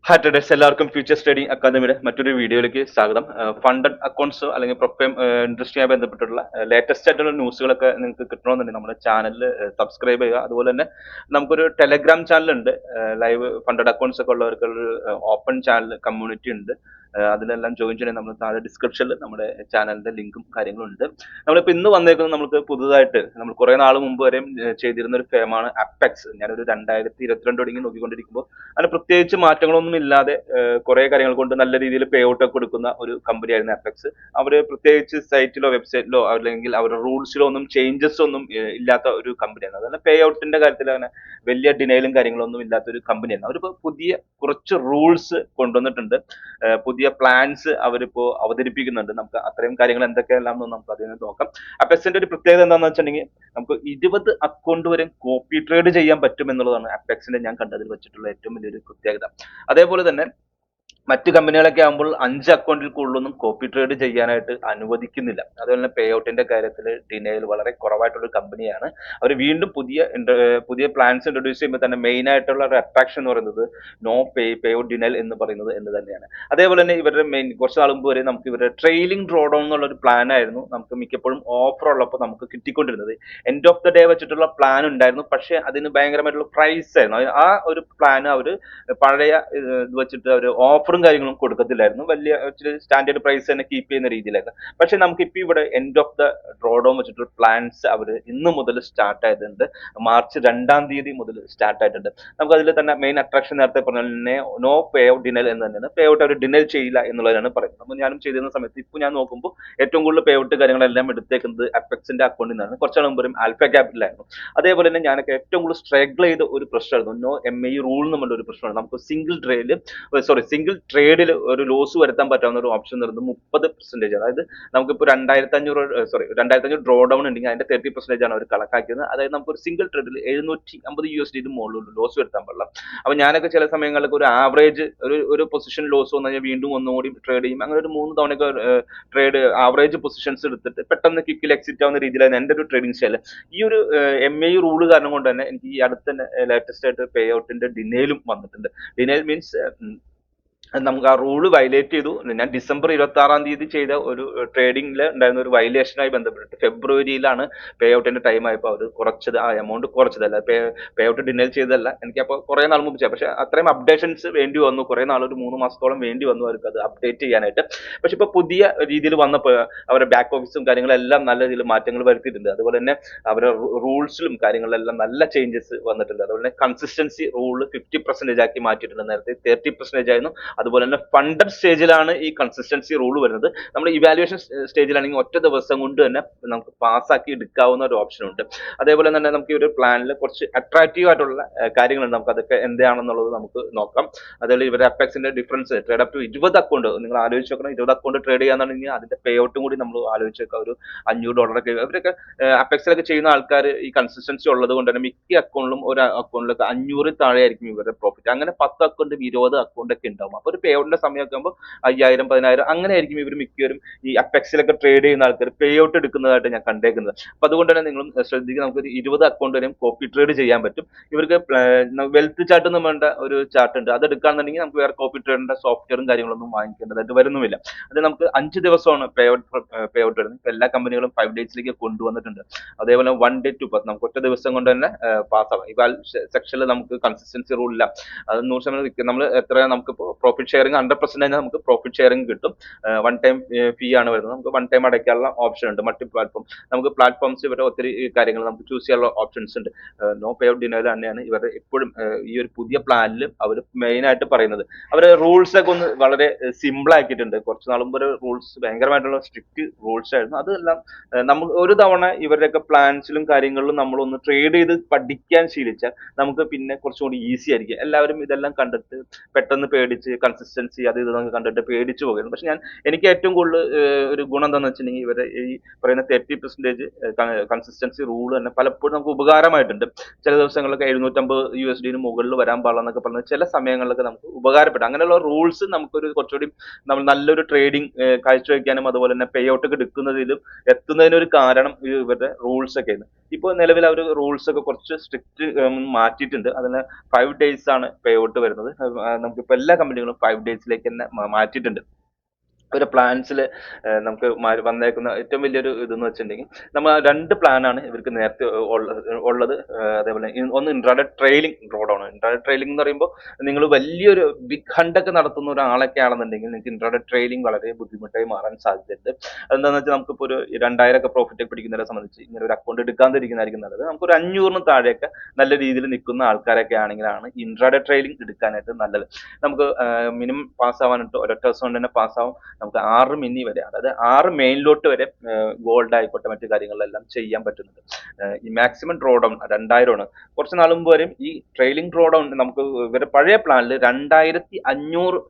Hi traders, എല്ലാവർക്കും futures trading അക്കാദമിയുടെ മറ്റൊരു വീഡിയോയിലേക്ക് സ്വാഗതം. ഫണ്ടഡ് അക്കൗണ്ട്സോ അല്ലെങ്കിൽ പ്രൊഫൈം ഇൻഡസ്ട്രിയുമായി ബന്ധപ്പെട്ടുള്ള ലേറ്റസ്റ്റ് ആയിട്ടുള്ള ന്യൂസുകളൊക്കെ നിങ്ങൾക്ക് കിട്ടണമെന്നുണ്ടെങ്കിൽ നമ്മുടെ ചാനലിൽ സബ്സ്ക്രൈബ് ചെയ്യുക. അതുപോലെ തന്നെ നമുക്കൊരു ടെലഗ്രാം ചാനലുണ്ട്. ലൈവ് ഫണ്ടഡ് അക്കൗണ്ട്സ് ഒക്കെ ഉള്ളവർക്കുള്ള ഓപ്പൺ ചാനൽ കമ്മ്യൂണിറ്റി ഉണ്ട്. അതിലെല്ലാം ജോയിൻ ചെയ്യണമെങ്കിൽ നമ്മൾ താഴെ ഡിസ്ക്രിപ്ഷനിൽ നമ്മുടെ ചാനലിന്റെ ലിങ്കും കാര്യങ്ങളും ഉണ്ട്. നമ്മളിപ്പോൾ ഇന്ന് വന്നേക്കുന്നത് നമുക്ക് പുതുതായിട്ട് നമ്മൾ കുറേ നാൾ മുമ്പ് വരെയും ചെയ്തിരുന്ന ഒരു ഫേമാണ് അപ്പെക്സ്. ഞാനൊരു 2022 തുടങ്ങി നോക്കിക്കൊണ്ടിരിക്കുമ്പോൾ അതിന് പ്രത്യേകിച്ച് മാറ്റങ്ങളൊന്നും ഇല്ലാതെ കുറെ കാര്യങ്ങൾ കൊണ്ട് നല്ല രീതിയിൽ പേ ഔട്ട് ഒക്കെ കൊടുക്കുന്ന ഒരു കമ്പനിയായിരുന്നു അപ്പെക്സ്. അവര് പ്രത്യേകിച്ച് സൈറ്റിലോ വെബ്സൈറ്റിലോ അല്ലെങ്കിൽ അവരുടെ റൂൾസിലോ ഒന്നും ചേഞ്ചസ് ഒന്നും ഇല്ലാത്ത ഒരു കമ്പനിയാണ്. അതുപോലെ പേ ഔട്ടിന്റെ കാര്യത്തിൽ അങ്ങനെ വലിയ ഡിനയിലും കാര്യങ്ങളൊന്നും ഇല്ലാത്ത ഒരു കമ്പനിയാണ്. അവരിപ്പോ പുതിയ കുറച്ച് റൂൾസ് കൊണ്ടുവന്നിട്ടുണ്ട്. പുതിയ പ്ലാൻസ് അവരിപ്പോ അവതരിപ്പിക്കുന്നുണ്ട്. നമുക്ക് അത്രയും കാര്യങ്ങൾ എന്തൊക്കെയെല്ലാം നമുക്ക് അതിൽ നിന്ന് നോക്കാം. അപ്പെക്സിന്റെ ഒരു പ്രത്യേകത എന്താണെന്ന് വെച്ചിട്ടുണ്ടെങ്കിൽ നമുക്ക് 20 അക്കൗണ്ട് വരെ കോപ്പി ട്രേഡ് ചെയ്യാൻ പറ്റും എന്നുള്ളതാണ് അപ്പെക്സിന്റെ ഞാൻ കണ്ടതിൽ വെച്ചിട്ടുള്ള ഏറ്റവും വലിയൊരു പ്രത്യേകത. അതേപോലെ തന്നെ മറ്റ് കമ്പനികളൊക്കെ ആകുമ്പോൾ 5 അക്കൗണ്ടിൽ കൂടുതലൊന്നും കോപ്പി ട്രേഡ് ചെയ്യാനായിട്ട് അനുവദിക്കുന്നില്ല. അതുപോലെ തന്നെ പേ ഔട്ടിന്റെ കാര്യത്തിൽ ഡിനയിൽ വളരെ കുറവായിട്ടുള്ള ഒരു കമ്പനിയാണ്. അവർ വീണ്ടും പുതിയ പ്ലാൻസ് ഇൻട്രൊഡ്യൂസ് ചെയ്യുമ്പോൾ തന്നെ മെയിൻ ആയിട്ടുള്ള ഒരു അട്രാക്ഷൻ എന്ന് പറയുന്നത് നോ പേ ഔട്ട് ഡിനൽ എന്ന് പറയുന്നത് എന്ന് തന്നെയാണ്. അതേപോലെ തന്നെ ഇവരുടെ മെയിൻ കുറച്ച് നാൾ മുമ്പ് വരെ നമുക്ക് ഇവരുടെ ട്രെയിലിംഗ് ഡ്രോ ഡൗൺ എന്നുള്ള ഒരു പ്ലാൻ ആയിരുന്നു നമുക്ക് മിക്കപ്പോഴും ഓഫർ ഉള്ളപ്പോൾ നമുക്ക് കിട്ടിക്കൊണ്ടിരുന്നത്. എൻഡ് ഓഫ് ദ ഡേ വെച്ചിട്ടുള്ള പ്ലാൻ ഉണ്ടായിരുന്നു, പക്ഷെ അതിന് ഭയങ്കരമായിട്ടുള്ള പ്രൈസ് ആയിരുന്നു. ആ ഒരു പ്ലാൻ അവർ പഴയ ഇത് വെച്ചിട്ട് അവർ ഓഫറും കാര്യങ്ങളും കൊടുക്കത്തില്ലായിരുന്നു. വലിയ സ്റ്റാൻഡേർഡ് പ്രൈസ് തന്നെ കീപ്പ് ചെയ്യുന്ന രീതിയിലായിരുന്നു. പക്ഷെ നമുക്ക് ഇപ്പൊ ഇവിടെ എൻഡ് ഓഫ് ദ ഡ്രോഡൗൺ വെച്ചിട്ട് പ്ലാൻസ് അവർ ഇന്ന് മുതൽ സ്റ്റാർട്ട് ആയിട്ടുണ്ട്. മാർച്ച് 2-ാം തീയതി മുതൽ സ്റ്റാർട്ട് ആയിട്ടുണ്ട്. നമുക്ക് അതിൽ തന്നെ മെയിൻ അട്രാക്ഷൻ നേരത്തെ പറഞ്ഞ നോ പേ ഔട്ട് ഡിനൽ എന്ന് തന്നെയാണ്. പേ ഔട്ട് അവർ ഡിനൽ ചെയ്യില്ല എന്നുള്ളതാണ് പറയുന്നത്. അപ്പോൾ ഞാനും ചെയ്തിരുന്ന സമയത്ത് ഇപ്പോൾ ഞാൻ നോക്കുമ്പോൾ ഏറ്റവും കൂടുതൽ പേ ഔട്ട് കാര്യങ്ങളെല്ലാം എടുത്തേക്കുന്നത് അപ്പെക്സിന്റെ അക്കൗണ്ടിൽ നിന്നാണ്. കുറച്ചാൾ മുമ്പ് ആൽഫ ക്യാപിറ്റലായിരുന്നു. അതേപോലെ തന്നെ ഞാനൊക്കെ ഏറ്റവും കൂടുതൽ സ്ട്രഗിൾ ചെയ്ത ഒരു പ്രശ്നമായിരുന്നു നോ MAE റൂൾ എന്നുള്ള ഒരു പ്രശ്നമാണ്. നമുക്ക് സിംഗിൾ ട്രേഡിൽ ഒരു ലോസ് വരുത്താൻ പറ്റാവുന്ന ഒരു ഓപ്ഷൻ എന്ന് പറയുന്നത് 30%. അതായത് നമുക്കിപ്പോൾ 2500 ഡ്രോ ഡൗൺ ഉണ്ടെങ്കിൽ അതിന്റെ 30% ആണ് അവർ കണക്കാക്കിയത്. അതായത് നമുക്ക് ഒരു സിംഗിൾ ട്രേഡിൽ $750 മുകളിൽ ലോസ് വരുത്താൻ പാടില്ല. അപ്പൊ ഞാനൊക്കെ ചില സമയങ്ങളിലൊക്കെ ഒരു ആവറേജ് ഒരു പൊസിഷൻ ലോസ് വന്നു കഴിഞ്ഞാൽ വീണ്ടും ഒന്നുകൂടി ട്രേഡ് ചെയ്യും. അങ്ങനെ ഒരു 3 തവണയൊക്കെ ട്രേഡ് ആവറേജ് പൊസിഷൻസ് എടുത്തിട്ട് പെട്ടെന്ന് ക്വിക്കിൽ എക്സിറ്റ് ആവുന്ന രീതിയിലാണ് എൻ്റെ ഒരു ട്രേഡിംഗ് സ്റ്റൈൽ. ഈ ഒരു MAE റൂള് കാരണം കൊണ്ട് തന്നെ എനിക്ക് ഈ അടുത്ത് തന്നെ ലേറ്റസ്റ്റ് ആയിട്ട് പേ ഔട്ടിന്റെ ഡിനയിലും വന്നിട്ടുണ്ട്. ഡിനയിൽ മീൻസ് നമുക്ക് ആ റൂള് വയലേറ്റ് ചെയ്തു. ഞാൻ ഡിസംബർ 26-ാം തീയതി ചെയ്ത ഒരു ട്രേഡിംഗിൽ ഉണ്ടായിരുന്ന ഒരു വയലേഷനായി ബന്ധപ്പെട്ടിട്ട് ഫെബ്രുവരിയിലാണ് പേ ഔട്ടിന്റെ ടൈം ആയപ്പോൾ അവർ കുറച്ചത്, ആ എമൗണ്ട് കുറച്ചതല്ല, പേ ഔട്ട് ഡിനൈൽ ചെയ്തതല്ല. എനിക്കപ്പോൾ കുറെ നാൾ മുമ്പ് ചെയ്യാം, പക്ഷെ അത്രയും അപ്ഡേഷൻസ് വേണ്ടി വന്നു. കുറെ നാൾ, ഒരു 3 മാസത്തോളം വേണ്ടി വന്നു അവർക്ക് അത് അപ്ഡേറ്റ് ചെയ്യാനായിട്ട്. പക്ഷെ ഇപ്പൊ പുതിയ രീതിയിൽ വന്നപ്പോൾ അവരുടെ ബാക്ക് ഓഫീസും കാര്യങ്ങളെല്ലാം നല്ല രീതിയിൽ മാറ്റങ്ങൾ വരുത്തിയിട്ടുണ്ട്. അതുപോലെ തന്നെ അവരുടെ റൂൾസിലും കാര്യങ്ങളിലെല്ലാം നല്ല ചേഞ്ചസ് വന്നിട്ടുണ്ട്. അതുപോലെ തന്നെ കൺസിസ്റ്റൻസി റൂള് 50% ആക്കി മാറ്റിയിട്ടുണ്ട്. നേരത്തെ 30% ആയിരുന്നു. അതുപോലെ തന്നെ ഫണ്ടഡ് സ്റ്റേജിലാണ് ഈ കൺസിസ്റ്റൻസി റൂൾ വരുന്നത്. നമ്മൾ ഇവാലുവേഷൻ സ്റ്റേജിലാണെങ്കിൽ ഒറ്റ ദിവസം കൊണ്ട് തന്നെ നമുക്ക് പാസ്സാക്കി എടുക്കാവുന്ന ഒരു ഓപ്ഷൻ ഉണ്ട്. അതേപോലെ തന്നെ നമുക്ക് ഈ ഒരു പ്ലാനിൽ കുറച്ച് അട്രാക്റ്റീവ് ആയിട്ടുള്ള കാര്യങ്ങളുണ്ട്. നമുക്ക് അതൊക്കെ എന്താണെന്നുള്ളത് നമുക്ക് നോക്കാം. അതേപോലെ ഇവരുടെ അപ്പെക്സിന്റെ difference trade up to 20 account നിങ്ങൾ ആലോചിച്ച് നോക്കണം. 20 അക്കൗണ്ട് ട്രേഡ് ചെയ്യാന്നുണ്ടെങ്കിൽ അതിന്റെ പേ ഔട്ടും കൂടി നമ്മൾ ആലോചിച്ച് നോക്കാം. ഒരു $500 ഇവരൊക്കെ അപ്പെക്സിലൊക്കെ ചെയ്യുന്ന ആൾക്കാർ ഈ കൺസിസ്റ്റൻസി ഉള്ളത് കൊണ്ട് തന്നെ മിക്ക അക്കൗണ്ടിലും ഒരു അക്കൗണ്ടിലൊക്കെ 500 താഴെ ആയിരിക്കും ഇവരുടെ പ്രോഫിറ്റ്. അങ്ങനെ 10 അക്കൗണ്ട് 20 അക്കൗണ്ട് ഒക്കെ ഉണ്ടാവും. അപ്പൊ ഒരു പേ ഔട്ടിന്റെ സമയമൊക്കെ ആകുമ്പോൾ 5000 10,000 അങ്ങനെ ആയിരിക്കും ഇവർ മിക്കവരും ഈ അപ്പെക്സിലൊക്കെ ട്രേഡ് ചെയ്യുന്ന ആൾക്കാർ പേ ഔട്ട് എടുക്കുന്നതായിട്ട് ഞാൻ കണ്ടേക്കുന്നത്. അപ്പൊ അതുകൊണ്ട് തന്നെ നിങ്ങളും ശ്രദ്ധിക്കുക. നമുക്ക് 20 അക്കൗണ്ട് വരെയും കോപ്പി ട്രേഡ് ചെയ്യാൻ പറ്റും. ഇവർക്ക് വെൽത്ത് ചാർട്ട് എന്ന് വേണ്ട ഒരു ചാർട്ട് ഉണ്ട്. അത് എടുക്കാന്നുണ്ടെങ്കിൽ നമുക്ക് വേറെ കോപ്പി ട്രേഡിന്റെ സോഫ്റ്റ്വെയറും കാര്യങ്ങളൊന്നും വാങ്ങിക്കേണ്ടതായിട്ട് വരുന്നുമില്ല. അത് നമുക്ക് 5 ദിവസമാണ് പേ ഔട്ട് വരുന്നത്. ഇപ്പൊ എല്ലാ കമ്പനികളും 5 ഡേയ്സിലേക്ക് കൊണ്ടുവന്നിട്ടുണ്ട്. അതേപോലെ 1 day to pass, നമുക്ക് ഒറ്റ ദിവസം കൊണ്ട് തന്നെ പാസ്സാവാം. ഇപ്പൊ സെക്ഷനിൽ നമുക്ക് കൺസിസ്റ്റൻസി റൂൾ ഇല്ല. അത് 100% നമ്മൾ എത്ര നമുക്ക് പ്രോഫിറ്റ് ഷെയറിംഗ് 100% നമുക്ക് പ്രോഫിറ്റ് ഷെയറിംഗ് കിട്ടും. 1 ടൈം ഫീ ആണ് വരുന്നത്. നമുക്ക് 1 ടൈം അടയ്ക്കാനുള്ള ഓപ്ഷൻ ഉണ്ട്. മൾട്ടി പ്ലാറ്റ്ഫോം നമുക്ക് പ്ലാറ്റ്ഫോംസ് ഇവരുടെ ഒത്തിരി കാര്യങ്ങൾ നമുക്ക് ചൂസ് ചെയ്യാനുള്ള ഓപ്ഷൻസ് ഉണ്ട്. നോ പേ ഔട്ട് ഡിനൈൽ തന്നെയാണ് ഇവർ എപ്പോഴും ഈ ഒരു പുതിയ പ്ലാനിൽ അവർ മെയിൻ ആയിട്ട് പറയുന്നത്. അവരുടെ റൂൾസ് ഒക്കെ ഒന്ന് വളരെ സിമ്പിൾ ആക്കിയിട്ടുണ്ട്. കുറച്ച് നാൾ മുമ്പ് റൂൾസ് ഭയങ്കരമായിട്ടുള്ള സ്ട്രിക്റ്റ് റൂൾസ് ആയിരുന്നു. അതെല്ലാം നമ്മൾ ഒരു തവണ ഇവരുടെയൊക്കെ പ്ലാൻസിലും കാര്യങ്ങളിലും നമ്മളൊന്ന് ട്രേഡ് ചെയ്ത് പഠിക്കാൻ ശീലിച്ചാൽ നമുക്ക് പിന്നെ കുറച്ചുകൂടി ഈസി ആയിരിക്കും. എല്ലാവരും ഇതെല്ലാം കണ്ടിട്ട് പെട്ടെന്ന് പേടിച്ച് കൺസിസ്റ്റൻസി അത് ഇത് നമുക്ക് കണ്ടിട്ട് പേടിച്ചു പോകുന്നു. പക്ഷെ എനിക്ക് ഏറ്റവും കൂടുതൽ ഒരു ഗുണം എന്താണെന്ന് വെച്ചിട്ടുണ്ടെങ്കിൽ ഇവരുടെ ഈ പറയുന്ന 30% കൺസിസ്റ്റൻസി റൂൾ തന്നെ പലപ്പോഴും നമുക്ക് ഉപകാരമായിട്ടുണ്ട്. ചില ദിവസങ്ങളിലൊക്കെ $750 മുകളിൽ വരാൻ പാടില്ല എന്നൊക്കെ പറഞ്ഞ ചില സമയങ്ങളിലൊക്കെ നമുക്ക് ഉപകാരപ്പെടും. അങ്ങനെയുള്ള റൂൾസ് നമുക്കൊരു കുറച്ചുകൂടി നമ്മൾ നല്ലൊരു ട്രേഡിംഗ് കാഴ്ചവെക്കാനും അതുപോലെ തന്നെ പേ ഔട്ട് ഒക്കെ എടുക്കുന്നതിലും എത്തുന്നതിനൊരു കാരണം ഇവരുടെ റൂൾസ് ഒക്കെയാണ്. ഇപ്പോൾ നിലവിൽ അവർ റൂൾസ് ഒക്കെ കുറച്ച് സ്ട്രിക്റ്റ് മാറ്റിയിട്ടുണ്ട്. അതിന് 5 days ആണ് പേ ഔട്ട് വരുന്നത്. നമുക്കിപ്പോൾ എല്ലാ കമ്പനികളും 5 daysലേക്ക് തന്നെ മാറ്റിയിട്ടുണ്ട്. ഒരു പ്ലാൻസിൽ നമുക്ക് വന്നേക്കുന്ന ഏറ്റവും വലിയൊരു ഇതെന്ന് വെച്ചിട്ടുണ്ടെങ്കിൽ നമ്മൾ 2 പ്ലാനാണ് ഇവർക്ക് നേരത്തെ ഉള്ളത്. അതേപോലെ ഒന്ന് ഇൻട്രാഡേ ട്രെയിലിംഗ് ഡ്രോഡൗൺ. ഇൻട്രാഡേ ട്രെയിലിംഗ് എന്ന് പറയുമ്പോൾ നിങ്ങൾ വലിയൊരു ബിഗ് ഹണ്ടൊക്കെ നടത്തുന്ന ഒരാളൊക്കെ ആണെന്നുണ്ടെങ്കിൽ നിങ്ങൾക്ക് ഇൻട്രാഡേ ട്രെയിലിംഗ് വളരെ ബുദ്ധിമുട്ടായി മാറാൻ സാധ്യതയുണ്ട്. അതെന്താണെന്ന് വെച്ചാൽ നമുക്കിപ്പോൾ ഒരു 2000 പ്രോഫിറ്റ് പിടിക്കുന്നവരെ സംബന്ധിച്ച് ഇങ്ങനെ ഒരു അക്കൗണ്ട് എടുക്കാതിരിക്കുന്നതായിരിക്കും നല്ലത്. നമുക്കൊരു 500 താഴെയൊക്കെ നല്ല രീതിയിൽ നിൽക്കുന്ന ആൾക്കാരൊക്കെ ആണെങ്കിലാണ് ഇൻട്രാഡേ ട്രെയിലിംഗ് എടുക്കാനായിട്ട് നല്ലത്. നമുക്ക് മിനിമം പാസ്സാവാനായിട്ട് ഒരൊറ്റ ദിവസം കൊണ്ട് തന്നെ പാസ്സാവും. നമുക്ക് 6 മിനി വരെ, അതായത് 6 മെയിനിലോട്ട് വരെ ഗോൾഡ് ആയിക്കോട്ടെ മറ്റു കാര്യങ്ങളിലെല്ലാം ചെയ്യാൻ പറ്റുന്നുണ്ട്. ഈ മാക്സിമം ഡ്രോ ഡൗൺ 2000 ആണ്. കുറച്ച് നാൾ മുമ്പ് വരെയും ഈ ട്രെയിലിംഗ് ഡ്രോ ഡൗൺ നമുക്ക് ഇവരുടെ പഴയ പ്ലാനിൽ 2500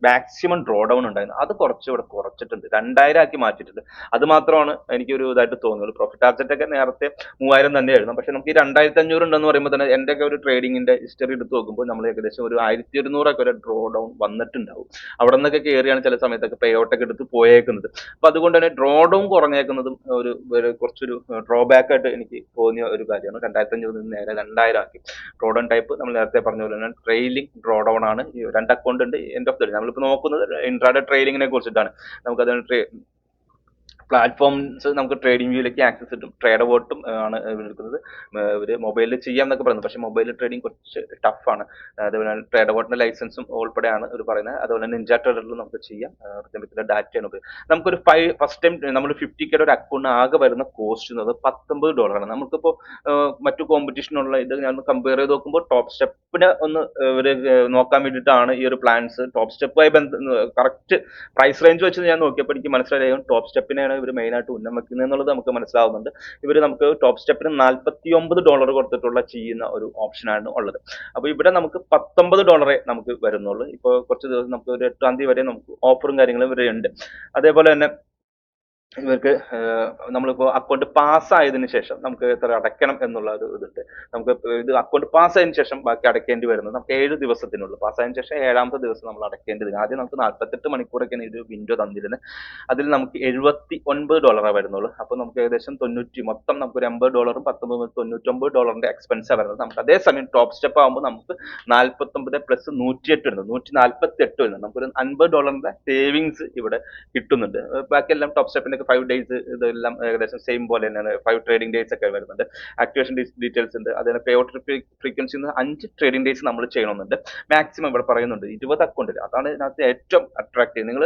മാക്സിമം ഡ്രോ ഡൗൺ ഉണ്ടായിരുന്നു. അത് കുറച്ചുകൂടെ കുറച്ചിട്ടുണ്ട്, 2000 ആക്കി മാറ്റിയിട്ടുണ്ട്. അത് മാത്രമാണ് എനിക്കൊരു ഇതായിട്ട് തോന്നുന്നത്. പ്രോഫിറ്റ് ടാർഗറ്റ് ഒക്കെ നേരത്തെ 3000 തന്നെയായിരുന്നു. പക്ഷെ നമുക്ക് ഈ 2500 ഉണ്ടെന്ന് പറയുമ്പോൾ തന്നെ എൻ്റെ ഒക്കെ ഒരു ട്രേഡിങ്ങിന്റെ ഹിസ്റ്ററി എടുത്ത് നോക്കുമ്പോൾ നമ്മൾ ഏകദേശം ഒരു 1200 ഒക്കെ ഒരു ഡ്രോ ഡൗൺ വന്നിട്ടുണ്ടാവും. അവിടെ നിന്നൊക്കെ കയറിയാണ് ചില സമയത്തൊക്കെ പേ ഔട്ട് ഒക്കെ എടുത്ത് പോയേക്കുന്നത്. അപ്പൊ അതുകൊണ്ട് തന്നെ ഡ്രോ ഡൗൺ കുറഞ്ഞേക്കുന്നതും കുറച്ചൊരു ഡ്രോബാക്ക് ആയിട്ട് എനിക്ക് തോന്നിയ ഒരു കാര്യമാണ്. 2500 നേരെ 2000 ആക്കി. ഡ്രോ ഡൗൺ ടൈപ്പ് നമ്മൾ നേരത്തെ പറഞ്ഞ പോലെ തന്നെ ട്രെയിലിംഗ് ഡ്രോ ഡൗൺ ആണ്. ഈ 2 അക്കൗണ്ട് ഉണ്ട്. എൻഡ് ഓഫ് ദ ഡേ നമ്മളിപ്പോൾ നോക്കുന്നത് ഇൻട്രാഡേ ട്രേഡിങ്ങിനെ കുറിച്ചിട്ടാണ്. നമുക്കത് പ്ലാറ്റ്ഫോംസ് നമുക്ക് ട്രേഡിംഗ് വ്യൂയിലേക്ക് ആക്സസ് കിട്ടും. ട്രേഡ് വോട്ടും ആണ് എടുക്കുന്നത്. ഇവര് മൊബൈലിൽ ചെയ്യാം എന്നൊക്കെ പറയുന്നത്, പക്ഷേ മൊബൈൽ ട്രേഡിംഗ് കുറച്ച് ടഫാണ്. അതുപോലെ ട്രേഡ് വോട്ടിന്റെ ലൈസൻസും ഉൾപ്പെടെയാണ് ഇവർ പറയുന്നത്. അതുപോലെ നിഞ്ച ട്രേഡറിൽ നമുക്ക് ചെയ്യാം. ഡാറ്റയാണ് ഉപയോഗിക്കുന്നത്. നമുക്കൊരു ഫസ്റ്റ് ടൈം നമ്മൾ 50K ഒരു അക്കൗണ്ട് ആകെ വരുന്ന കോസ്റ്റ് എന്നത് $19. നമുക്കിപ്പോൾ മറ്റു കോമ്പറ്റീഷനുള്ള ഇത് ഞാൻ കമ്പയർ ചെയ്ത് നോക്കുമ്പോൾ ടോപ്പ് സ്റ്റെപ്പിനെ ഒന്ന് ഇവര് നോക്കാൻ വേണ്ടിയിട്ടാണ് ഈ ഒരു പ്ലാൻസ്. ടോപ്പ് സ്റ്റെപ്പുമായി കറക്റ്റ് പ്രൈസ് റേഞ്ച് വെച്ച് ഞാൻ നോക്കിയപ്പോൾ എനിക്ക് മനസ്സിലായും ടോപ്പ് സ്റ്റെപ്പിനെയാണ് ഇവർ മെയിൻ ആയിട്ട് ഉന്നം വെക്കുന്നത് എന്നുള്ളത് നമുക്ക് മനസ്സിലാവുന്നുണ്ട്. ഇവർ നമുക്ക് ടോപ്പ് സ്റ്റെപ്പിന് $49 കൊടുത്തിട്ടുള്ള ചെയ്യുന്ന ഒരു ഓപ്ഷനാണ് ഉള്ളത്. അപ്പൊ ഇവിടെ നമുക്ക് $19 നമുക്ക് വരുന്നുള്ളൂ. ഇപ്പോൾ കുറച്ച് ദിവസം നമുക്ക് ഒരു 8-ാം തീയതി വരെ നമുക്ക് ഓഫറും കാര്യങ്ങളും ഇവിടെ ഉണ്ട്. അതേപോലെ തന്നെ ഇവർക്ക് നമ്മളിപ്പോൾ അക്കൗണ്ട് പാസ്സായതിനു ശേഷം നമുക്ക് എത്ര അടയ്ക്കണം എന്നുള്ള ഒരു ഇതുണ്ട്. നമുക്ക് ഇത് അക്കൗണ്ട് പാസ്സായതിനു ശേഷം ബാക്കി അടയ്ക്കേണ്ടി വരുന്നത് നമുക്ക് 7 ദിവസത്തിനുള്ളൂ. പാസ്സായതിനു ശേഷം 7ാമത്തെ ദിവസം നമ്മൾ അടയ്ക്കേണ്ടി വരും. ആദ്യം നമുക്ക് 48 മണിക്കൂറൊക്കെയാണ് ഒരു വിൻഡോ തന്നിരുന്നത്. അതിൽ നമുക്ക് $79 വരുന്നുള്ളൂ. അപ്പോൾ നമുക്ക് ഏകദേശം 90, മൊത്തം നമുക്കൊരു $80, $99 എക്സ്പെൻസാണ് വരുന്നത്. നമുക്ക് അതേസമയം ടോപ്പ് സ്റ്റെപ്പ് ആകുമ്പോൾ നമുക്ക് 49 + 108 വരുന്നത്, 148 വരുന്നത്. നമുക്കൊരു $50 സേവിങ്സ് ഇവിടെ കിട്ടുന്നുണ്ട്. ബാക്കിയെല്ലാം ടോപ്പ് സ്റ്റെപ്പിന്റെ 5 days ഇതെല്ലാം ഏകദേശം സെയിം പോലെ തന്നെയാണ്. 5 ട്രേഡിംഗ് ഡേയ്സ് ഒക്കെ വരുന്നുണ്ട്. ആക്ടിവേഷൻ ഡീറ്റെയിൽസ് ഉണ്ട്. അതിന് pay out frequency 5 trading days നമ്മൾ ചെയ്യണമെന്നുണ്ട്. മാക്സിമം ഇവിടെ പറയുന്നുണ്ട് 20 അക്കൗണ്ട്. അതാണ് ഇതിനകത്ത് ഏറ്റവും അട്രാക്റ്റീവ്. നിങ്ങൾ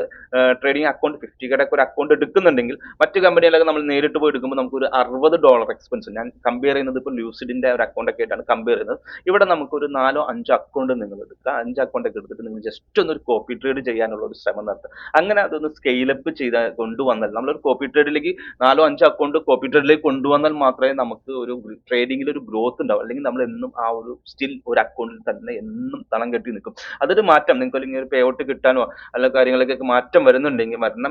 ട്രേഡിംഗ് അക്കൗണ്ട് 50K ഒരു അക്കൗണ്ട് എടുക്കുന്നുണ്ടെങ്കിൽ മറ്റു കമ്പനികളൊക്കെ നമ്മൾ നേരിട്ട് പോയി എടുക്കുമ്പോൾ നമുക്ക് ഒരു $60 എക്സ്പെൻസ്. ഞാൻ കമ്പയർ ചെയ്യുന്നത് ഇപ്പോൾ ലൂസിഡിന്റെ ഒരു അക്കൗണ്ട് ഒക്കെ ആയിട്ടാണ് കമ്പയർ ചെയ്യുന്നത്. ഇവിടെ നമുക്കൊരു 4-5 അക്കൗണ്ട് നിങ്ങൾ എടുക്കുക. 5 അക്കൗണ്ട് ഒക്കെ എടുത്തിട്ട് നിങ്ങൾ ജസ്റ്റ് ഒന്ന് ഒരു കോപ്പി ട്രേഡ് ചെയ്യാനുള്ള ഒരു ശ്രമം നടത്തുക. അങ്ങനെ അതൊന്ന് സ്കെയിലപ്പ് ചെയ്ത് കൊണ്ടുവന്നാൽ, നമ്മളൊരു കോപ്പി ട്രേഡിലേക്ക് 4-5 അക്കൗണ്ട് കോപ്പി ട്രേഡിലേക്ക് കൊണ്ടുവന്നാൽ മാത്രമേ നമുക്ക് ഒരു ട്രേഡിംഗിൽ ഒരു ഗ്രോത്ത് ഉണ്ടാവും. അല്ലെങ്കിൽ നമ്മൾ എന്നും ആ ഒരു സ്റ്റിൽ ഒരു അക്കൗണ്ടിൽ തന്നെ എന്നും തളം കെട്ടി നിൽക്കും. അതൊരു മാറ്റം നിങ്ങൾക്ക് അല്ലെങ്കിൽ ഒരു പേ ഔട്ട് കിട്ടാനോ അല്ല കാര്യങ്ങളൊക്കെ മാറ്റം വരണം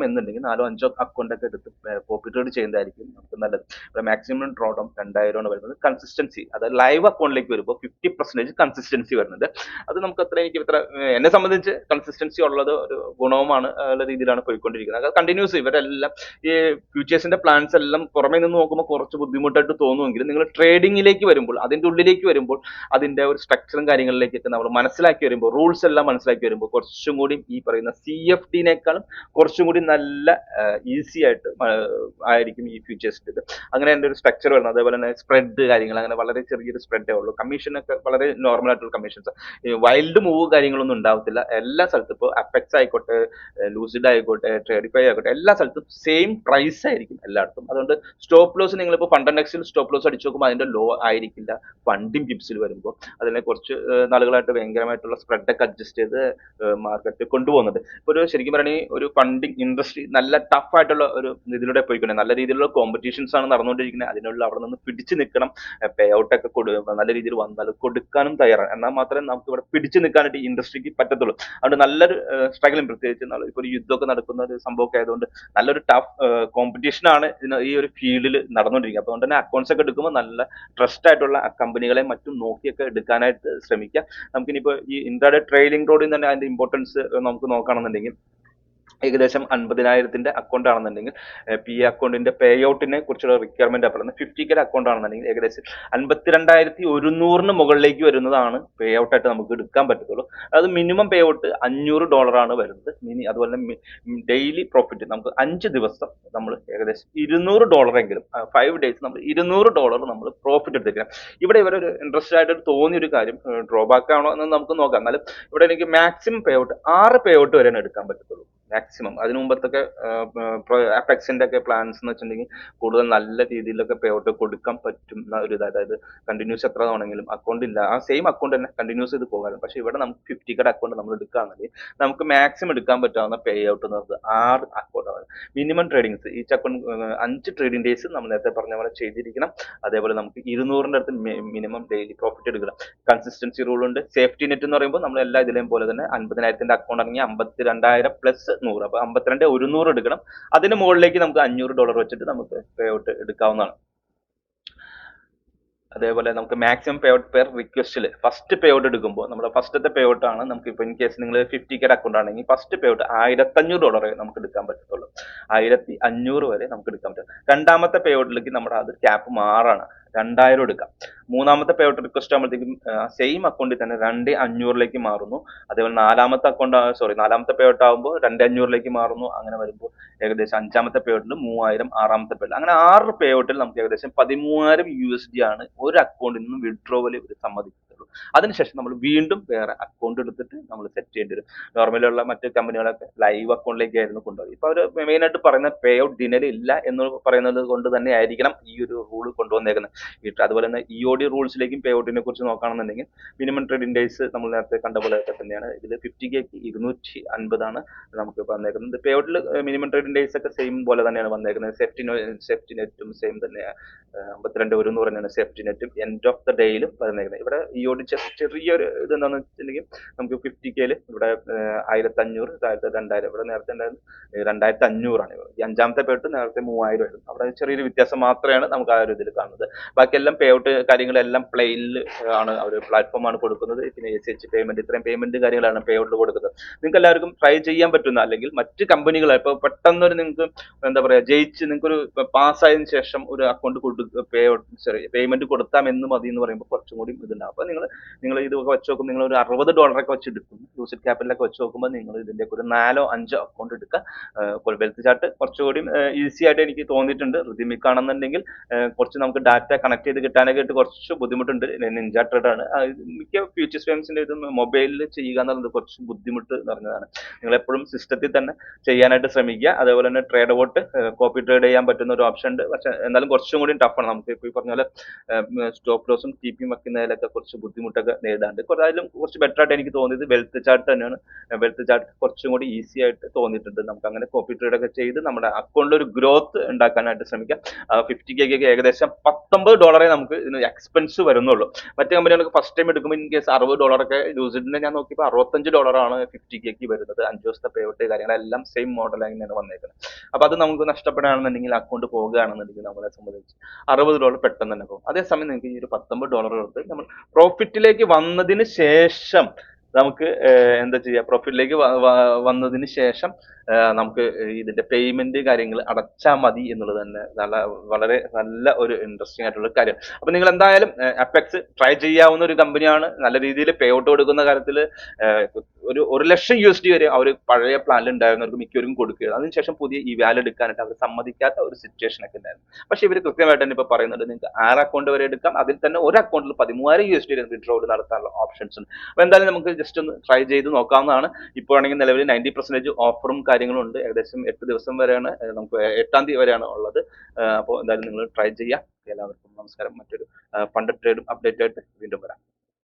എന്നുണ്ടെങ്കിൽ 4-5 അക്കൗണ്ട് ഒക്കെ എടുത്ത് കോപ്പി ട്രേഡ് ചെയ്യുന്നതായിരിക്കും നമുക്ക് നല്ലത്. ഇവിടെ മാക്സിമം ഡ്രോ ഡൗൺ 2000 വരുന്നത്. കൺസിസ്റ്റൻസി, അതായത് ലൈവ് അക്കൗണ്ടിലേക്ക് വരുമ്പോൾ 50% കൺസിസ്റ്റൻസി വരുന്നുണ്ട്. അത് നമുക്ക് എന്നെ സംബന്ധിച്ച് കൺസിസ്റ്റൻസി ഉള്ളത് ഒരു ഗുണവുമാണ്. ഉള്ള രീതിയിലാണ് പോയിക്കൊണ്ടിരിക്കുന്നത്. അത് കണ്ടിന്യൂസ് ഇവരെല്ലാം ഈ ഫ്യൂച്ചേഴ്സിന്റെ പ്ലാൻസ് എല്ലാം പുറമേ നിന്ന് നോക്കുമ്പോൾ കുറച്ച് ബുദ്ധിമുട്ടായിട്ട് തോന്നുമെങ്കിലും നിങ്ങൾ ട്രേഡിംഗിലേക്ക് വരുമ്പോൾ, അതിന്റെ ഉള്ളിലേക്ക് വരുമ്പോൾ, അതിന്റെ ഒരു സ്ട്രക്ചറും കാര്യങ്ങളിലേക്കൊക്കെ നമ്മൾ മനസ്സിലാക്കി വരുമ്പോൾ, റൂൾസ് എല്ലാം മനസ്സിലാക്കി വരുമ്പോൾ കുറച്ചും കൂടി ഈ പറയുന്ന CFD-നേക്കാളും കുറച്ചും കൂടി നല്ല ഈസി ആയിട്ട് ആയിരിക്കും ഈ ഫ്യൂച്ചേഴ്സിന്റെ ഇത്. അങ്ങനെ എൻ്റെ ഒരു സ്ട്രക്ചർ വരുന്നത്. അതേപോലെ തന്നെ സ്പ്രെഡ് കാര്യങ്ങൾ അങ്ങനെ വളരെ ചെറിയൊരു സ്പ്രെഡേ ഉള്ളൂ. കമ്മീഷനൊക്കെ വളരെ നോർമൽ ആയിട്ടുള്ള കമ്മീഷൻസ്. വൈൽഡ് മൂവ് കാര്യങ്ങളൊന്നും ഉണ്ടാവത്തില്ല. എല്ലാ സ്ഥലത്തും ഇപ്പോൾ അപ്പെക്സ് ആയിക്കോട്ടെ, ലൂസിഡ് ആയിക്കോട്ടെ, ട്രേഡിഫൈ ആയിക്കോട്ടെ, എല്ലാ സ്ഥലത്തും സെയിം പ്രൈസ് ആയിരിക്കും എല്ലായിടത്തും. അതുകൊണ്ട് സ്റ്റോപ്പ് ലോസ് നിങ്ങളിപ്പോൾ ഫണ്ട് നെക്സ്റ്റിൽ സ്റ്റോപ്പ് ലോസ് അടിച്ചു നോക്കുമ്പോൾ അതിന്റെ ലോ ആയിരിക്കില്ല ഫണ്ടിങ് പിപ്സിൽ വരുമ്പോൾ. അതിനെ കുറച്ച് നാളുകളായിട്ട് ഭയങ്കരമായിട്ടുള്ള സ്പ്രെഡൊക്കെ അഡ്ജസ്റ്റ് ചെയ്ത് മാർക്കറ്റ് കൊണ്ടുപോകുന്നത്. ഇപ്പോൾ ഒരു ശരിക്കും പറയുകയാണെങ്കിൽ ഒരു ഫണ്ടിങ് ഇൻഡസ്ട്രി നല്ല ടഫ് ആയിട്ടുള്ള ഒരു ഇതിലൂടെ പോയിക്കൊണ്ട് നല്ല രീതിയിലുള്ള കോമ്പറ്റീഷൻസ് ആണ് നടന്നുകൊണ്ടിരിക്കുന്നത്. അതിനുള്ള അവിടെ നിന്ന് പിടിച്ചു നിൽക്കണം. പേ ഔട്ട് ഒക്കെ നല്ല രീതിയിൽ വന്നാൽ കൊടുക്കാനും തയ്യാറാണ്. എന്നാൽ മാത്രമേ നമുക്ക് ഇവിടെ പിടിച്ചു നിൽക്കാനായിട്ട് ഈ ഇൻഡസ്ട്രിക്ക് പറ്റത്തുള്ളൂ. അതുകൊണ്ട് നല്ലൊരു സ്ട്രഗിളും, പ്രത്യേകിച്ച് ഇപ്പോൾ ഒരു യുദ്ധമൊക്കെ നടക്കുന്ന ഒരു സംഭവമൊക്കെ ആയതുകൊണ്ട് നല്ലൊരു ടഫ് കോമ്പറ്റീഷൻ ആണ് ഈ ഒരു ഫീൽഡിൽ നടന്നുകൊണ്ടിരിക്കുന്നത്. അതുകൊണ്ട് തന്നെ അക്കൗണ്ട്സ് ഒക്കെ എടുക്കുമ്പോൾ നല്ല ട്രസ്റ്റ് ആയിട്ടുള്ള കമ്പനികളെ മറ്റും നോക്കിയൊക്കെ എടുക്കാനായിട്ട് ശ്രമിക്കാം. നമുക്കിനിപ്പോൾ ഈ ഇൻട്രാഡേ ട്രെയിലിംഗ് റോഡിൽ തന്നെ അതിന്റെ ഇമ്പോർട്ടൻസ് നമുക്ക് നോക്കുകയാണെന്നുണ്ടെങ്കിൽ ഏകദേശം 50,000 അക്കൗണ്ട് ആണെന്നുണ്ടെങ്കിൽ പി എ അക്കൗണ്ടിന്റെ പേ ഔട്ടിനെ കുറിച്ചുള്ള റിക്വയർമെന്റ് പറയുന്നത് 50K അക്കൗണ്ട് ആണെന്നുണ്ടെങ്കിൽ ഏകദേശം 52,100 മുകളിലേക്ക് വരുന്നതാണ് പേ ഔട്ട് ആയിട്ട് നമുക്ക് എടുക്കാൻ പറ്റത്തുള്ളൂ. അത് മിനിമം പേ ഔട്ട് $500 ആണ് വരുന്നത്. അതുപോലെ ഡെയിലി പ്രോഫിറ്റ് നമുക്ക് 5 ദിവസം നമ്മൾ ഏകദേശം $200 എങ്കിലും 5 days നമ്മൾ $200 നമ്മൾ പ്രോഫിറ്റ് എടുത്തിരിക്കണം. ഇവിടെ ഇവരൊരു ഇൻട്രസ്റ്റ് ആയിട്ട് തോന്നിയ ഒരു കാര്യം, ഡ്രോബാക്ക് ആണോ എന്ന് നമുക്ക് നോക്കാം. എന്നാലും ഇവിടെ എനിക്ക് maximum pay out 6 pay out വരെയാണ് എടുക്കാൻ പറ്റത്തുള്ളൂ മാക്സിമം. അതിനു മുമ്പത്തൊക്കെ അപെക്സിന്റെ ഒക്കെ പ്ലാൻസ് എന്ന് വെച്ചിട്ടുണ്ടെങ്കിൽ കൂടുതൽ നല്ല രീതിയിലൊക്കെ പേ ഔട്ട് കൊടുക്കാൻ പറ്റുന്ന ഒരു ഇത്, അതായത് കണ്ടിന്യൂസ് എത്ര തവണെങ്കിലും അക്കൗണ്ട് ഇല്ല ആ സെയിം അക്കൗണ്ട് തന്നെ കണ്ടിന്യൂസ് ചെയ്ത് പോകാനും. പക്ഷെ ഇവിടെ നമുക്ക് 50K അക്കൗണ്ട് നമ്മൾ എടുക്കുകയാണെങ്കിൽ നമുക്ക് മാക്സിമം എടുക്കാൻ പറ്റാവുന്ന പേ ഔട്ട് എന്ന് പറയുന്നത് 6 അക്കൗണ്ടാണ്. Minimum tradings each account 5 trading days നമ്മൾ നേരത്തെ പറഞ്ഞ പോലെ ചെയ്തിരിക്കണം. അതേപോലെ നമുക്ക് 200ന്റെ അടുത്ത് മിനിമം ഡെയിലി പ്രോഫിറ്റ് എടുക്കണം. കൺസിസ്റ്റൻസി റൂൾ ഉണ്ട്. സേഫ്റ്റി നെറ്റ് എന്ന് പറയുമ്പോൾ നമ്മൾ എല്ലാ ഇതിലെയും പോലെ തന്നെ 50,000 അക്കൗണ്ട് ആണെങ്കിൽ 52,000 പ്ലസ് 100, അപ്പൊ 52,100 എടുക്കണം. അതിന് മുകളിലേക്ക് നമുക്ക് $500 വെച്ചിട്ട് നമുക്ക് പേ ഔട്ട് എടുക്കാവുന്നതാണ്. അതേപോലെ നമുക്ക് മാക്സിമം പേ ഔട്ട് പെർ റിക്വസ്റ്റിൽ ഫസ്റ്റ് പേ ഔട്ട് എടുക്കുമ്പോൾ നമ്മുടെ ഫസ്റ്റത്തെ പേ ഔട്ട് ആണ് നമുക്ക് ഇപ്പോൾ ഇൻ കേസ് നിങ്ങൾ 50K അക്കൗണ്ട് ആണെങ്കിൽ ഫസ്റ്റ് പേ ഔട്ട് $1,500 നമുക്ക് എടുക്കാൻ പറ്റത്തുള്ളൂ. 1,500 വരെ നമുക്ക് എടുക്കാൻ പറ്റും. രണ്ടാമത്തെ പേ ഔട്ടിലേക്ക് നമ്മുടെ അത് ക്യാപ്പ് മാറാണ്, 2,000 എടുക്കാം. മൂന്നാമത്തെ പേ ഔട്ട് റിക്വസ്റ്റ് ആകുമ്പോഴത്തേക്കും സെയിം അക്കൗണ്ടിൽ തന്നെ 2,500ലേക്ക് മാറുന്നു. അതേപോലെ നാലാമത്തെ പേ ഔട്ട് ആകുമ്പോൾ 2,500ലേക്ക് മാറുന്നു. അങ്ങനെ വരുമ്പോൾ ഏകദേശം അഞ്ചാമത്തെ പേ ഔട്ടിൽ 3,000, ആറാമത്തെ പേ ഔട്ട്, അങ്ങനെ 6 പേ ഔട്ടിൽ നമുക്ക് ഏകദേശം $13,000 ആണ് ഒരു അക്കൗണ്ടിൽ നിന്ന് വിഡ്രോവൽ ഇവർ സമ്മതിക്കത്തുള്ളൂ. അതിനുശേഷം നമ്മൾ വീണ്ടും വേറെ അക്കൗണ്ട് എടുത്തിട്ട് നമ്മൾ സെറ്റ് ചെയ്യേണ്ടി വരും. നോർമലുള്ള മറ്റ് കമ്പനികളൊക്കെ ലൈവ് അക്കൗണ്ടിലേക്ക് ആയിരുന്നു കൊണ്ടുപോയി. ഇപ്പൊ അവർ മെയിൻ ആയിട്ട് പറയുന്ന പേ ഔട്ട് ഡിനൽ ഇല്ല എന്ന് പറയുന്നത് കൊണ്ട് തന്നെ ആയിരിക്കണം ഈ ഒരു റൂൾ കൊണ്ടുവന്നേക്കുന്നത്. അതുപോലെ തന്നെ EOD റൂൾസിലേക്കും പേ ഔട്ടിനെ കുറിച്ച് നോക്കുകയാണെന്നുണ്ടെങ്കിൽ മിനിമം ട്രേഡിംഗ് ഡേയ്സ് നമ്മൾ നേരത്തെ കണ്ട പോലെ തന്നെയാണ്. ഇതിൽ 50K 250 ആണ് നമുക്ക് വന്നേക്കുന്നത്. പേ ഔട്ടിൽ മിനിമം ട്രേഡിംഗ് ഡേയ്സ് ഒക്കെ സെയിം പോലെ തന്നെയാണ് വന്നേക്കുന്നത്. സേഫ്റ്റി നെറ്റും സെയിം തന്നെയാണ്. 52,100 തന്നെയാണ് സേഫ്റ്റി നെറ്റും എൻഡ് ഓഫ് ദ ഡേയിലും വരുന്നേക്കുന്നത്. ഇവിടെ EOD ചെറിയൊരു ഇത് എന്താണെന്ന് വെച്ചിട്ടുണ്ടെങ്കിൽ നമുക്ക് 50K ഇവിടെ 1,500, 2,000, ഇവിടെ നേരത്തെ ഉണ്ടായിരുന്നു 2,500 ആണ്. ഈ അഞ്ചാമത്തെ പേ ഔട്ട് നേരത്തെ 3,000 ആയിരുന്നു. അവിടെ ചെറിയൊരു വ്യത്യാസം മാത്രമാണ് നമുക്ക് ആ ഒരു ഇതിൽ കാണുന്നത്. ബാക്കിയെല്ലാം പേ ഔട്ട് കാര്യങ്ങളെല്ലാം പ്ലെയിനിൽ ആണ് അവർ പ്ലാറ്റ്ഫോമാണ് കൊടുക്കുന്നത്. പിന്നെ ACH പേയ്മെന്റ്, ഇത്രയും പേയ്മെന്റ് കാര്യങ്ങളാണ് പേ ഔട്ടിൽ കൊടുക്കുന്നത്. നിങ്ങൾക്ക് എല്ലാവർക്കും ട്രൈ ചെയ്യാൻ പറ്റുന്ന, അല്ലെങ്കിൽ മറ്റ് കമ്പനികൾ ഇപ്പോൾ പെട്ടെന്നൊരു നിങ്ങൾക്ക് എന്താ പറയുക ജയിച്ച് നിങ്ങൾക്കൊരു പാസ്സായതിനു ശേഷം ഒരു അക്കൗണ്ട് പേയ്മെന്റ് കൊടുത്താൽ എന്ന് മതി എന്ന് പറയുമ്പോൾ കുറച്ചും കൂടി ഇതുണ്ടാവും. അപ്പൊ നിങ്ങൾ ഇതൊക്കെ വെച്ച് നോക്കുമ്പോൾ നിങ്ങൾ ഒരു $60 ഒക്കെ വെച്ച് എടുക്കും. ലൂസിഡ് ക്യാപിറ്റലൊക്കെ വെച്ച് നോക്കുമ്പോൾ നിങ്ങൾ ഇതിന്റെ ഒരു 4-5 അക്കൗണ്ട് എടുക്കുക. വെൽത്ത് ചാർട്ട് കുറച്ചുകൂടി ഈസി ആയിട്ട് എനിക്ക് തോന്നിയിട്ടുണ്ട്. റിതിമിക് ആണെന്നുണ്ടെങ്കിൽ കുറച്ച് നമുക്ക് ഡാറ്റ കണക്ട് ചെയ്ത് കിട്ടാനൊക്കെ കുറച്ച് ബുദ്ധിമുട്ടുണ്ട്. നിഞ്ച ട്രേഡ് ആണ് മിക്ക ഫ്യൂച്ചേഴ്സ് ഫേംസിന്റെ ഇത് മൊബൈലിൽ ചെയ്യുക എന്നുള്ളത് കുറച്ച് ബുദ്ധിമുട്ട് നിറഞ്ഞതാണ്. നിങ്ങൾ എപ്പോഴും സിസ്റ്റത്തിൽ തന്നെ ചെയ്യാനായിട്ട് ശ്രമിക്കുക. അതേപോലെ തന്നെ ട്രേഡ് വോട്ട് കോപ്പി ട്രേഡ് ചെയ്യാൻ പറ്റുന്ന ഒരു ഓപ്ഷൻ ഉണ്ട്. പക്ഷെ എന്നാലും കുറച്ചും കൂടി ടഫാണ്. നമുക്ക് ഇപ്പോൾ ഈ പറഞ്ഞ പോലെ സ്റ്റോപ്പ് ലോസും TP വെക്കുന്നതിലൊക്കെ കുറച്ച് ബുദ്ധിമുട്ടൊക്കെ നേരിടാണ്ട്. അതിലും കുറച്ച് ബെറ്റർ ആയിട്ട് എനിക്ക് തോന്നിയത് വെൽത്ത് ചാർട്ട് തന്നെയാണ്. വെൽത്ത് ചാർട്ട് കുറച്ചും കൂടി ഈസി ആയിട്ട് തോന്നിയിട്ടുണ്ട്. നമുക്ക് അങ്ങനെ കോപ്പി ട്രേഡ് ഒക്കെ ചെയ്ത് നമ്മുടെ അക്കൗണ്ടിൽ ഒരു ഗ്രോത്ത് ഉണ്ടാക്കാനായിട്ട് ശ്രമിക്കാം. 50K ഏകദേശം $19 നമുക്ക് ഇതിന് എക്സ്പെൻസ് വരുന്നുള്ളൂ. മറ്റു കമ്പനികൾക്ക് ഫസ്റ്റ് ടൈം എടുക്കുമ്പോൾ ഇൻ കേസ് $60 ഒക്കെ ലൂസിഡിനെ ഞാൻ നോക്കിയപ്പോൾ $65 ആണ് 50K വരുന്നത്. 5 ദിവസത്തെ പേ ഔട്ട് കാര്യങ്ങളെല്ലാം സെയിം മോഡലായി തന്നെയാണ് വന്നേക്കുന്നത്. അപ്പൊ അത് നമുക്ക് നഷ്ടപ്പെടുകയാണെന്നുണ്ടെങ്കിൽ അക്കൗണ്ട് പോകുകയാണെന്നുണ്ടെങ്കിൽ നമ്മളെ സംബന്ധിച്ച് $60 പെട്ടെന്ന് തന്നെ പോകും. അതേസമയം നിങ്ങൾക്ക് ഈ ഒരു $19 എടുത്ത് നമ്മൾ പ്രോഫിറ്റിലേക്ക് വന്നതിന് ശേഷം നമുക്ക് എന്താ ചെയ്യുക, പ്രോഫിറ്റിലേക്ക് വന്നതിന് ശേഷം നമുക്ക് ഇതിന്റെ പേയ്മെന്റ് കാര്യങ്ങൾ അടച്ചാൽ മതി എന്നുള്ളത് തന്നെ വളരെ നല്ല ഒരു ഇൻട്രസ്റ്റിംഗ് ആയിട്ടുള്ള കാര്യം. അപ്പൊ നിങ്ങൾ എന്തായാലും അപെക്സ് ട്രൈ ചെയ്യാവുന്ന ഒരു കമ്പനിയാണ്. നല്ല രീതിയിൽ പേ ഔട്ട് കൊടുക്കുന്ന കാര്യത്തിൽ ഒരു $1,00,000 വരെ അവർ പഴയ പ്ലാനിൽ ഉണ്ടായിരുന്നവർക്ക് മിക്കവർക്കും കൊടുക്കുകയാണ്. അതിനുശേഷം പുതിയ ഈ വാല്യൂ എടുക്കാനായിട്ട് അവർ സമ്മതിക്കാത്ത ഒരു സിറ്റുവേഷൻ ഒക്കെ ഉണ്ടായിരുന്നു. പക്ഷെ ഇവർ കൃത്യമായിട്ട് തന്നെ ഇപ്പൊ പറയുന്നുണ്ട് നിങ്ങൾക്ക് 6 അക്കൗണ്ട് വരെ എടുക്കാം. അതിൽ തന്നെ ഒരു അക്കൗണ്ടിൽ $13,000 വിഡ്രോവൽ നടത്താനുള്ള ഓപ്ഷൻസ് ഉണ്ട്. അപ്പൊ എന്തായാലും നമുക്ക് ജസ്റ്റ് ഒന്ന് ട്രൈ ചെയ്ത് നോക്കാവുന്നതാണ്. ഇപ്പോൾ ആണെങ്കിൽ നിലവിൽ 90% ഓഫറും കാര്യങ്ങളും ഉണ്ട്. ഏകദേശം 8 ദിവസം വരെയാണ് നമുക്ക് 8-ാം തീയതി വരെയാണ് ഉള്ളത്. അപ്പോൾ എന്തായാലും നിങ്ങൾ ട്രൈ ചെയ്യാം. എല്ലാവർക്കും നമസ്കാരം. മറ്റൊരു ഫണ്ട് ട്രേഡും അപ്ഡേറ്റ് ആയിട്ട് വീണ്ടും വരാം.